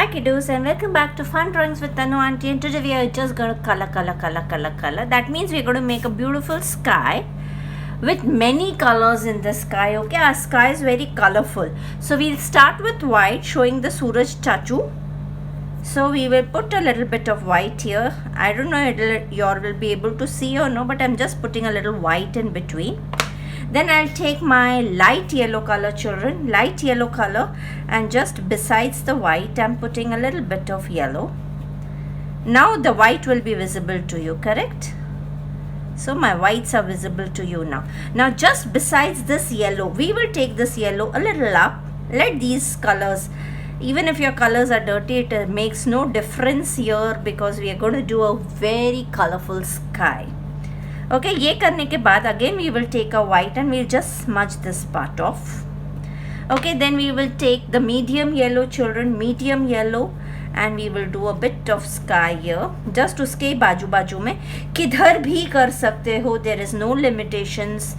kiddos, and welcome back to Fun Drawings with Tanu Auntie. And today we are just going to color. That means we're going to make a beautiful sky with many colors in the sky. Okay, our sky is very colorful. So we'll start with white, showing the Suraj Chachu. So we will put a little bit of white here. I don't know if you all will be able to see or no, but I'm just putting a little white in between. Then I'll take my light yellow color, children, light yellow color, and just besides the white I'm putting a little bit of yellow. Now the white will be visible to you, correct? So my whites are visible to you now. Now just besides this yellow, we will take this yellow a little up. Let these colors, even if your colors are dirty, it makes no difference here because we are going to do a very colorful sky. Okay, ये करने के बाद again we will take a white and we'll just smudge this part off. Okay, then we will take the medium yellow, children, medium yellow, and we will do a bit of sky here. Just उसके बाजू बाजू में किधर भी कर सकते हो. There is no limitations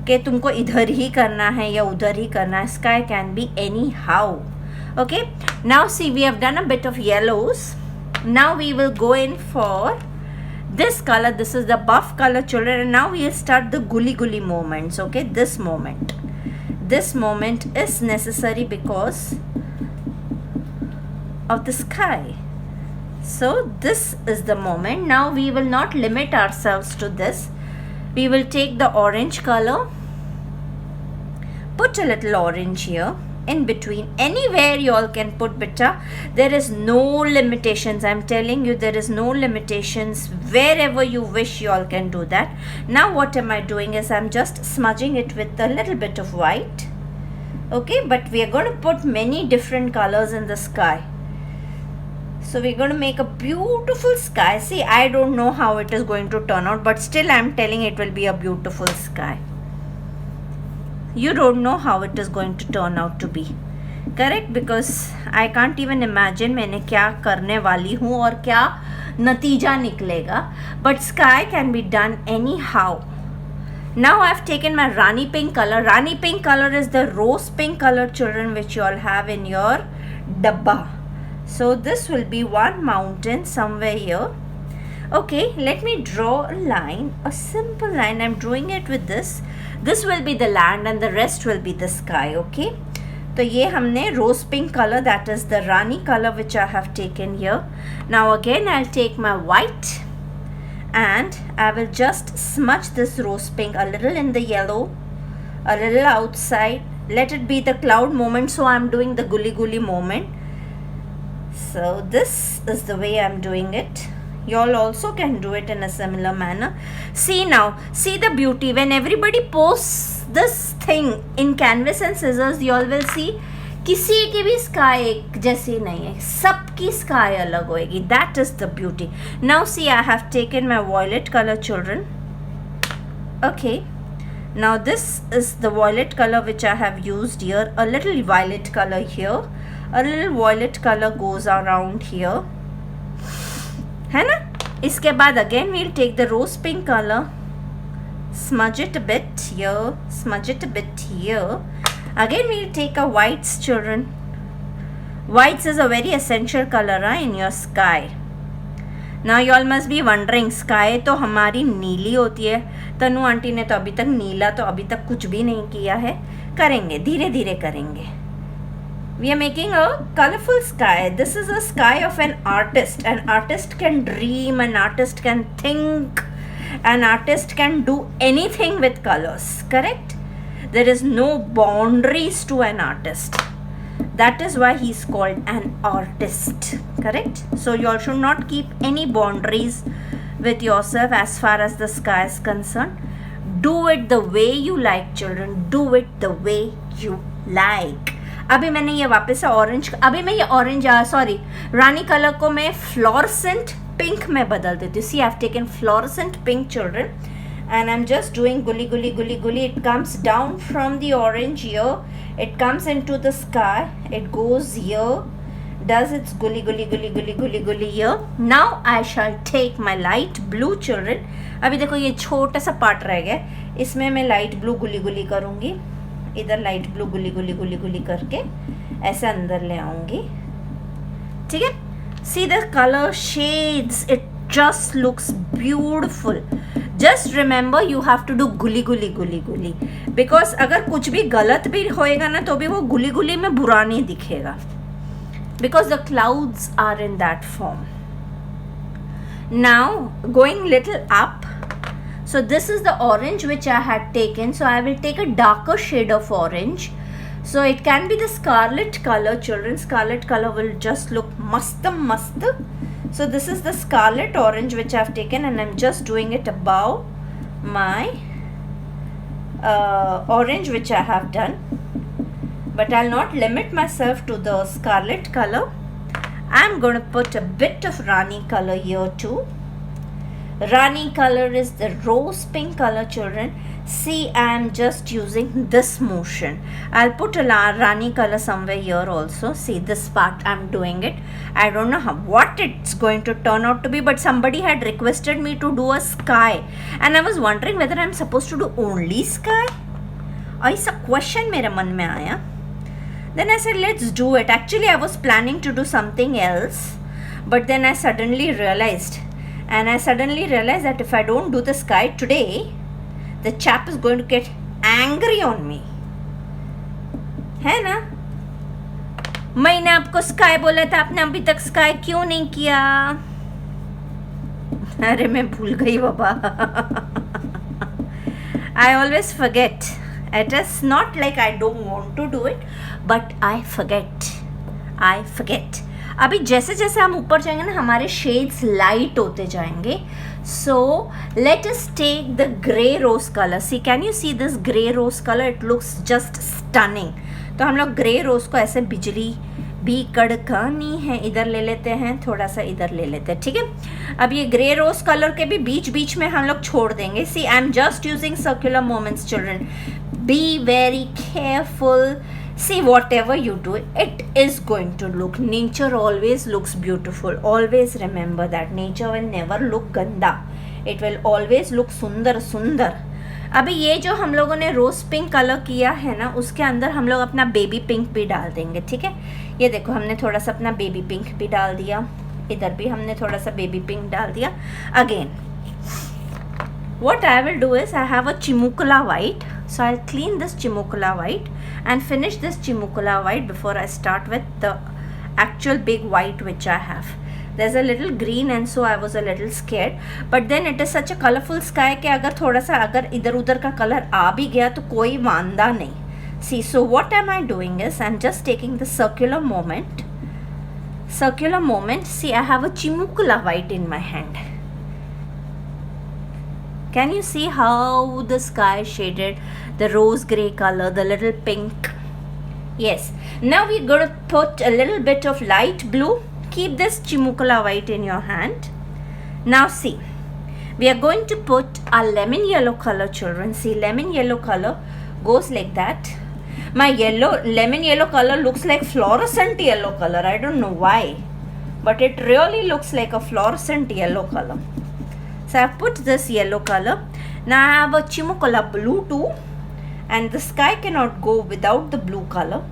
कि तुमको इधर ही करना है या उधर ही करना है. Sky can be anyhow. Okay, now see, we have done a bit of yellows. Now we will go in for this color. This is the buff color, children, and now we'll start the gully moments. Okay, this moment is necessary because of the sky. So this is the moment. Now we will not limit ourselves to this. We will take the orange color, put a little orange here in between. Anywhere you all can put beta. There is no limitations. I'm telling you, there is no limitations. Wherever you wish, you all can do that. Now what am I doing is I'm just smudging it with a little bit of white. Okay, but we are going to put many different colors in the sky. So we're going to make a beautiful sky. See, I don't know how it is going to turn out, but still I'm telling it will be a beautiful sky. You don't know how it is going to turn out to be, correct? Because I can't even imagine मैंने क्या करने वाली हूँ और क्या नतीजा निकलेगा. But sky can be done anyhow. Now I've taken my Rani pink color. Rani pink color is the rose pink color, children, which you all have in your dabba. So this will be one mountain somewhere here. Okay, let me draw a line, a simple line. I'm drawing it with this. This will be the land and the rest will be the sky. Okay, तो ये हमने rose pink color, that is the Rani color, which I have taken here. Now again I'll take my white and I will just smudge this rose pink a little in the yellow, a little outside. Let it be the cloud moment, so I'm doing the gully moment. So this is the way I'm doing it. You all also can do it in a similar manner. See now, see the beauty. When everybody posts this thing in canvas and scissors, you all will see किसी की भी sky एक जैसी नहीं है, सबकी sky अलग होएगी. That is the beauty. Now see, I have taken my violet color, children. Okay, now this is the violet color which I have used here. A little violet color here, a little violet color goes around here, है ना? इसके बाद again we'll take the rose pink color, smudge it a bit here, smudge it a bit here. Again we'll take a whites, children. Whites is a very essential color in your sky. Now you all must be wondering, sky तो हमारी नीली होती है. तनु aunty ने तो अभी तक नीला तो अभी तक कुछ भी नहीं किया है. करेंगे, धीरे धीरे करेंगे. We are making a colorful sky. This is a sky of an artist. An artist can dream, an artist can think, an artist can do anything with colors, correct? There is no boundaries to an artist. That is why he is called an artist, correct? So you all should not keep any boundaries with yourself as far as the sky is concerned. Do it the way you like, children. Do it the way you like. अभी मैंने ये वापस से orange, अभी मैं ये orange sorry रानी colour को मैं फ्लोरेसेंट पिंक में बदल देती हूँ. See I have taken fluorescent pink, children, and I'm just doing gully. It comes down from the orange here, it comes into the sky, it goes here, does its gully here. Now I shall take my light blue, children. अभी देखो ये छोटा सा part रह गया, इसमें मैं light blue गुली करूँगी. इधर लाइट ब्लू गुली करके ऐसे अंदर ले आऊँगी. ठीक है. See the color shades, it just looks beautiful. Just remember you have to do गुली गुली गुली गुली, because अगर कुछ भी गलत भी होएगा ना तो भी वो गुली गुली में बुरा नहीं दिखेगा, because the clouds are in that form. Now going little up, so this is the orange which I had taken, so I will take a darker shade of orange. So it can be the scarlet color, children. Scarlet color will just look mast. So this is the scarlet orange which I have taken, and I'm just doing it above my orange which I have done. But I'll not limit myself to the scarlet color. I'm going to put a bit of Rani color here too. Rani color is the rose pink color, children. See, I am just using this motion. I'll put a Rani color somewhere here also. See, this part I'm doing it. I don't know what it's going to turn out to be, but somebody had requested me to do a sky, and I was wondering whether I'm supposed to do only sky. ऐसा question मेरे मन में आया. Then I said, let's do it. Actually, I was planning to do something else, but then I suddenly realized that if I don't do the sky today, the chap is going to get angry on me. है ना? मैंने आपको sky बोला था, आपने अभी तक sky क्यों नहीं किया? अरे मैं भूल गई बाबा. I always forget. It is not like I don't want to do it, but I forget. अभी जैसे जैसे हम ऊपर जाएंगे ना, हमारे शेड्स लाइट होते जाएंगे. So let us take the grey rose color. See, can you see this grey rose color? It looks just stunning. तो हम लोग ग्रे रोज को ऐसे बिजली भी कड़कानी है, इधर ले लेते हैं, थोड़ा सा इधर ले लेते हैं. ठीक है. अब ये ग्रे रोज कलर के भी बीच बीच में हम लोग छोड़ देंगे. See, I am just using circular moments, children. Be very careful. See, whatever you do, it is going to look. Nature always looks beautiful. Always remember that. Nature will never look ganda. It will always look सुंदर सुंदर. अभी ये जो हम लोगों ने रोज pink colour किया है ना, उसके अंदर हम लोग अपना बेबी पिंक भी डाल देंगे. ठीक है. ये देखो, हमने थोड़ा सा अपना बेबी पिंक भी डाल दिया. इधर भी हमने थोड़ा सा बेबी पिंक डाल दिया. Again what I will do is, I have a Chimukula white, so I'll clean this Chimukula white and finish this Chimukula white before I start with the actual big white which I have. There's a little green and so I was a little scared, but then it is such a colorful sky कि अगर थोड़ा सा अगर इधर उधर का colour आ भी गया तो कोई वांदा नहीं. See, so what am I doing is, I'm just taking the circular moment. See, I have a Chimukula white in my hand. Can you see how the sky shaded, the rose grey color, the little pink? Yes. Now we're going to put a little bit of light blue. Keep this Chimukula white in your hand. Now see, we are going to put a lemon yellow color, children. See, lemon yellow color goes like that. My lemon yellow color looks like fluorescent yellow color. I don't know why, but it really looks like a fluorescent yellow color. So I've put this yellow color. Now I have a Chimukula blue too, and the sky cannot go without the blue color.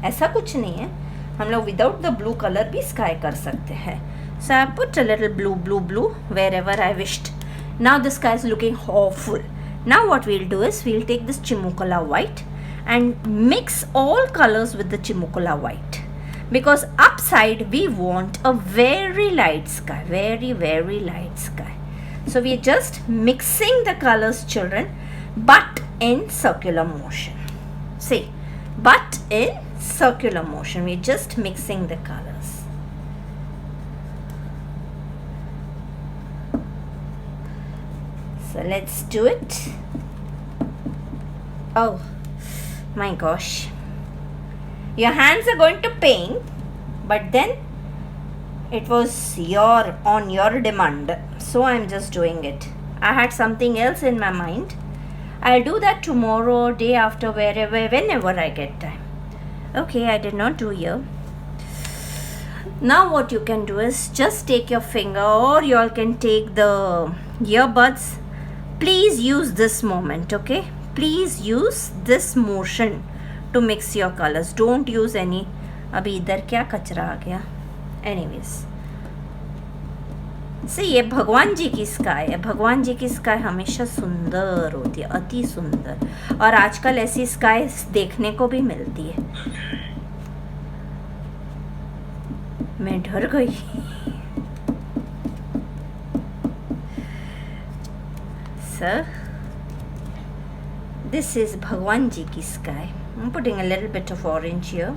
ऐसा कुछ नहीं है, हम लोग without the blue color भी sky कर सकते हैं. So I put a little blue wherever I wished. Now the sky is looking awful. Now what we'll do is, we'll take this Chimukula white and mix all colors with the Chimukula white, because upside we want a very light sky, very light sky. So we are just mixing the colors, children, but in circular motion. See, but in circular motion, we are just mixing the colors. So let's do it. Oh my gosh, your hands are going to pain, but then it was on your demand, so I'm just doing it. I had something else in my mind. I'll do that tomorrow, day after, whenever I get time. Okay, I did not do here. Now what you can do is, just take your finger, or you all can take the earbuds. Please use this moment, okay? Please use this motion to mix your colors. Don't use any. अभी इधर क्या कचरा आ गया? Anyways से ये भगवान जी की sky है. भगवान जी की स्काई हमेशा सुंदर होती है, अति सुंदर. और आजकल ऐसी स्काई देखने को भी मिलती है. मैं डर गई. सर, this is भगवान जी की sky. I'm putting a little bit of orange here.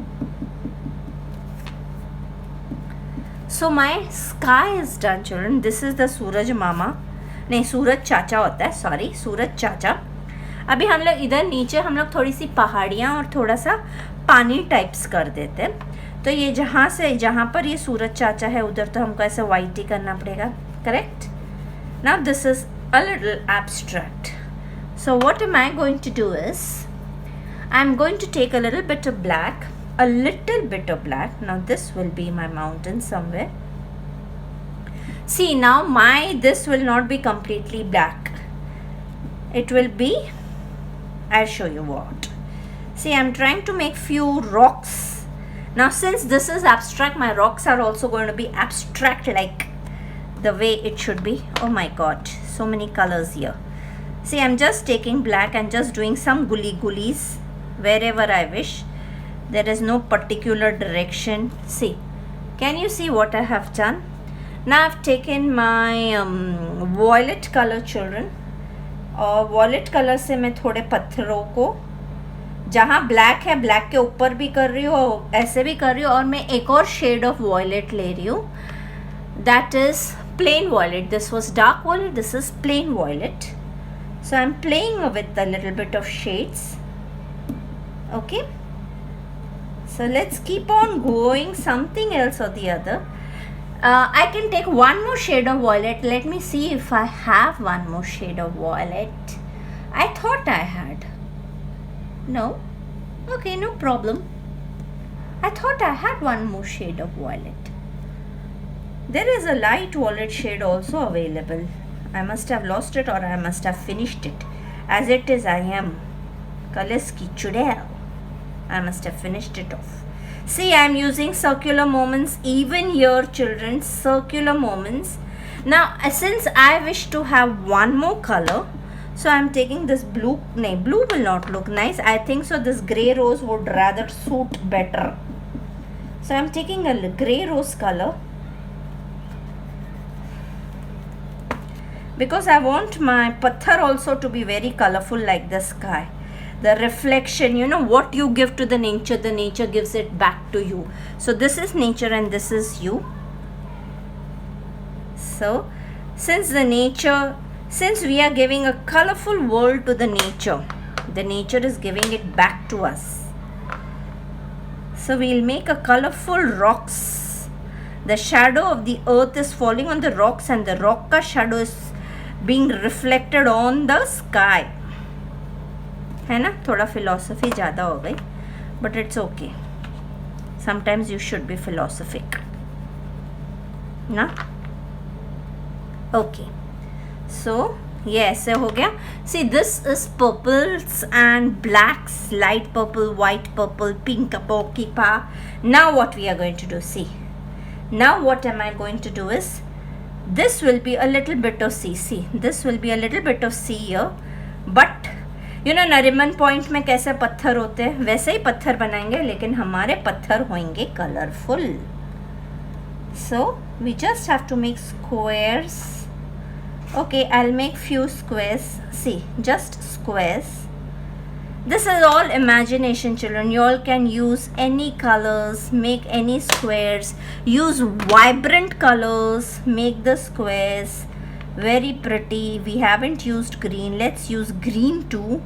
So my sky is done, children. This is the सूरज मामा, नहीं सूरज चाचा होता है, सॉरी सूरज चाचा. अभी हम लोग इधर नीचे हम लोग थोड़ी सी पहाड़ियाँ और थोड़ा सा पानी टाइप्स कर देते हैं. तो ये जहाँ पर ये सूरज चाचा है उधर तो हमको ऐसे वाइट ही करना पड़ेगा. Correct. Now this is a little abstract. So what am I going to do is, I'm going to take a little bit of black, a little bit of black. Now this will be my mountain somewhere. See, now this will not be completely black. It will be, I'll show you what. See, I'm trying to make few rocks. Now since this is abstract, my rocks are also going to be abstract like the way it should be. Oh my god, so many colors here. See, I'm just taking black and just doing some gullies wherever I wish. There is no particular direction. See, can you see what I have done? Now I've taken my violet color, children. और violet color से मैं थोड़े पत्थरों को, जहाँ black है black के ऊपर भी कर रही हूँ, ऐसे भी कर रही हूँ. और मैं एक और shade of violet ले रही हूँ. That is plain violet. This was dark violet. This is plain violet. So I'm playing with a little bit of shades. Okay. So let's keep on going something else or the other. I can take one more shade of violet. Let me see if I have one more shade of violet. I thought I had. No. Okay, no problem. I thought I had one more shade of violet. There is a light violet shade also available. I must have lost it or I must have finished it. As it is, I am Kaleski Chudel. I must have finished it off. See, I am using circular moments even here, children. Circular moments. Now, since I wish to have one more color, so I am taking this blue. No, blue will not look nice. I think so this grey rose would rather suit better. So I am taking a grey rose color. Because I want my patthar also to be very colorful like the sky. The reflection, you know, what you give to the nature gives it back to you. So this is nature and this is you. So since we are giving a colorful world to the nature is giving it back to us. So we'll make a colorful rocks. The shadow of the earth is falling on the rocks and the rock ka shadow is being reflected on the sky. है ना, थोड़ा philosophy ज़्यादा हो गई, but it's okay. Sometimes you should be philosophic, ना? Okay. So ये ऐसे हो गया. See, this is purples and blacks, light purple, white purple, pink, pokipa. Now what we are going to do? See. Now what am I going to do is, this will be a little bit of C. See, this will be a little bit of C here. But you know Nariman point में कैसे पत्थर होते हैं वैसे ही पत्थर बनाएंगे, लेकिन हमारे पत्थर होंगे colourful. So we just have to make squares. Okay, I'll make few squares. See, just squares. This is all imagination, children. You all can use any colors, make any squares, use vibrant colors, make the squares very pretty. We haven't used green. Let's use green too.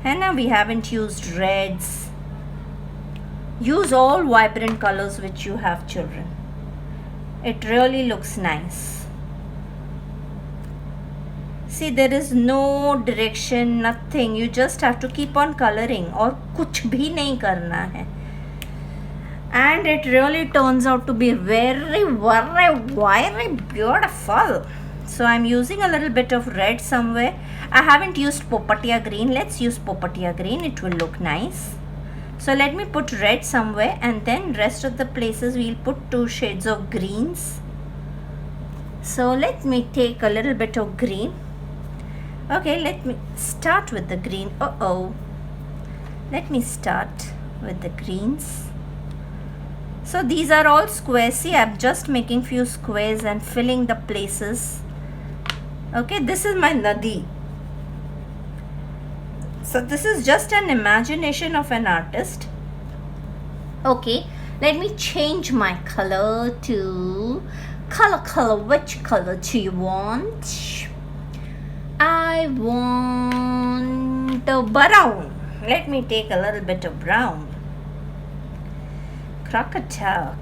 And now we haven't used reds. Use all vibrant colors which you have, children. It really looks nice. See, there is no direction, nothing. You just have to keep on coloring और कुछ भी नहीं करना है. And it really turns out to be very, very, very beautiful. So I'm using a little bit of red somewhere. I haven't used Popatia green. Let's use Popatia green. It will look nice. So let me put red somewhere, and then rest of the places we'll put 2 shades of greens. So let me take a little bit of green. Okay, let me start with the green. Let me start with the greens. So these are all squares. See, I'm just making few squares and filling the places. Okay, this is my Nadi. So this is just an imagination of an artist. Okay, let me change my color to color. Which color do you want? I want brown. Let me take a little bit of brown. Crocodile,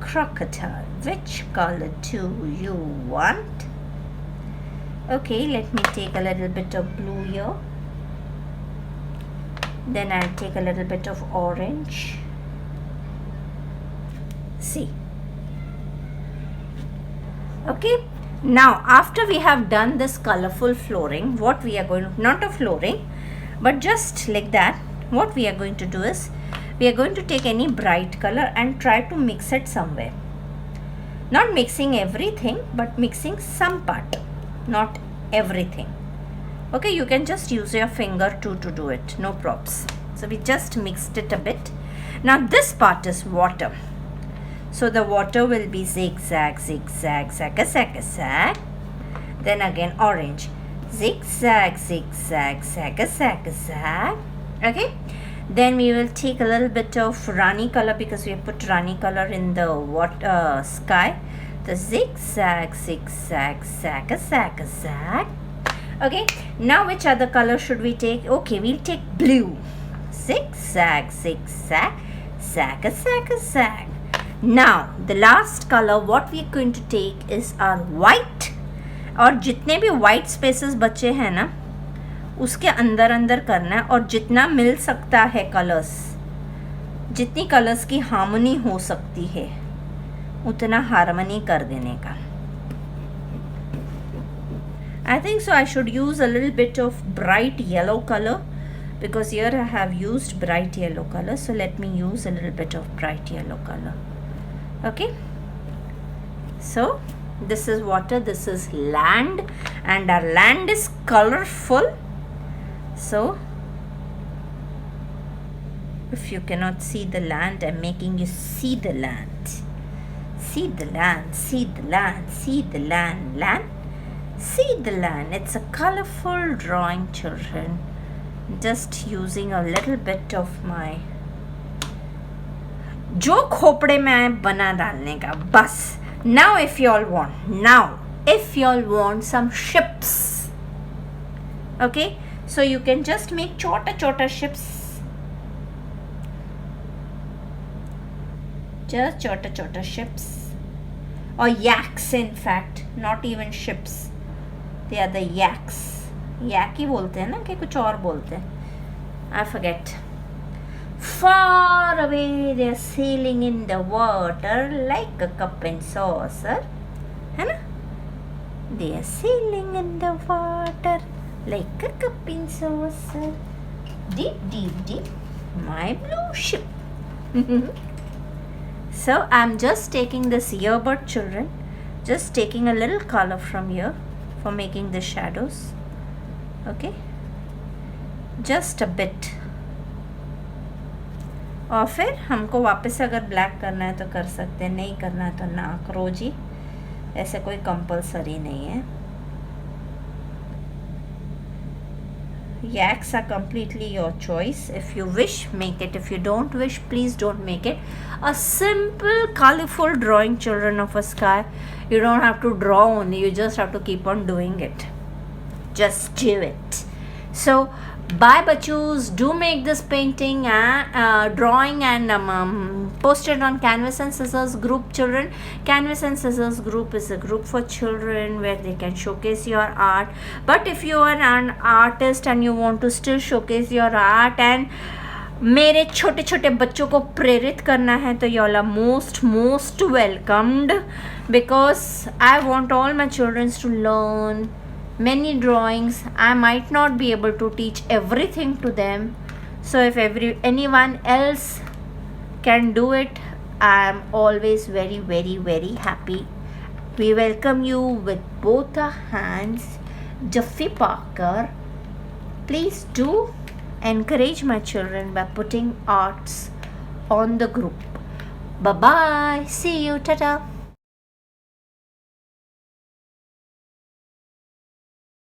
which color do you want? Okay, let me take a little bit of blue here. Then I'll take a little bit of orange. See. Okay, now after we have done this colorful flooring, what we are going to, not a flooring, but just like that, what we are going to do is, we are going to take any bright color and try to mix it somewhere. Not mixing everything, but mixing some part, not everything. Okay, you can just use your finger too to do it, no props. So we just mixed it a bit. Now this part is water. So the water will be zigzag, zigzag, zag. Then again orange. Zigzag, zigzag, zag. Okay. Then we will take a little bit of Rani color, because we have put Rani color in the water sky. The zigzag, zigzag, zag. Okay, now which other color should we take? Okay, we'll take blue. Zigzag, zigzag, zag. Now the last color what we are going to take is our white. और जितने भी white spaces बचे हैं ना, उसके अंदर अंदर करना है, और जितना मिल सकता है कलर्स, जितनी कलर्स की हार्मनी हो सकती है उतना हार्मनी कर देने का. I think so I should use a little bit of bright yellow color, because here I have used bright yellow color. So let me use a little bit of bright yellow color. Okay, so this is water, this is land, and our land is colorful. So if you cannot see the land, I'm making you see the land. See the land, see the land, see the land, land. See the land. It's a colorful drawing, children. Just using a little bit of my जो खोपड़े में आए बना डालने का बस. Now if you all want some ships, okay, so you can just make छोटा ships, just छोटा ships, or yaks, in fact, not even ships, they are the yaks. yak ही बोलते हैं ना कि कुछ और बोलते हैं, I forget. Far away they are sailing in the water like a cup and saucer, है ना? They are sailing in the water like a cup and saucer. Deep, my blue ship. So I'm just taking this earbud, children, just taking a little color from here for making the shadows. Okay, just a bit. और फिर हमको वापस अगर black करना है तो कर सकते हैं, नहीं करना है तो ना करो जी, ऐसे कोई कंपलसरी नहीं है. Yaks are completely your choice. If you wish, make it. If you don't wish, please don't make it. A simple, colorful drawing, children, of a sky. You don't have to draw only, you just have to keep on doing it. Just do it. So, bye bachus, do make this painting drawing and post it on Canvas and Scissors group, children. Canvas and Scissors group is a group for children where they can showcase your art. But if you are an artist and you want to still showcase your art and मेरे छोटे छोटे बच्चों को प्रेरित करना है तो you all are most welcomed, because I want all my children to learn many drawings. I might not be able to teach everything to them, so if anyone else can do it, I am always very, very, very happy. We welcome you with both our hands. Duffy Parker, please do encourage my children by putting arts on the group. Bye bye. See you. Ta-ta.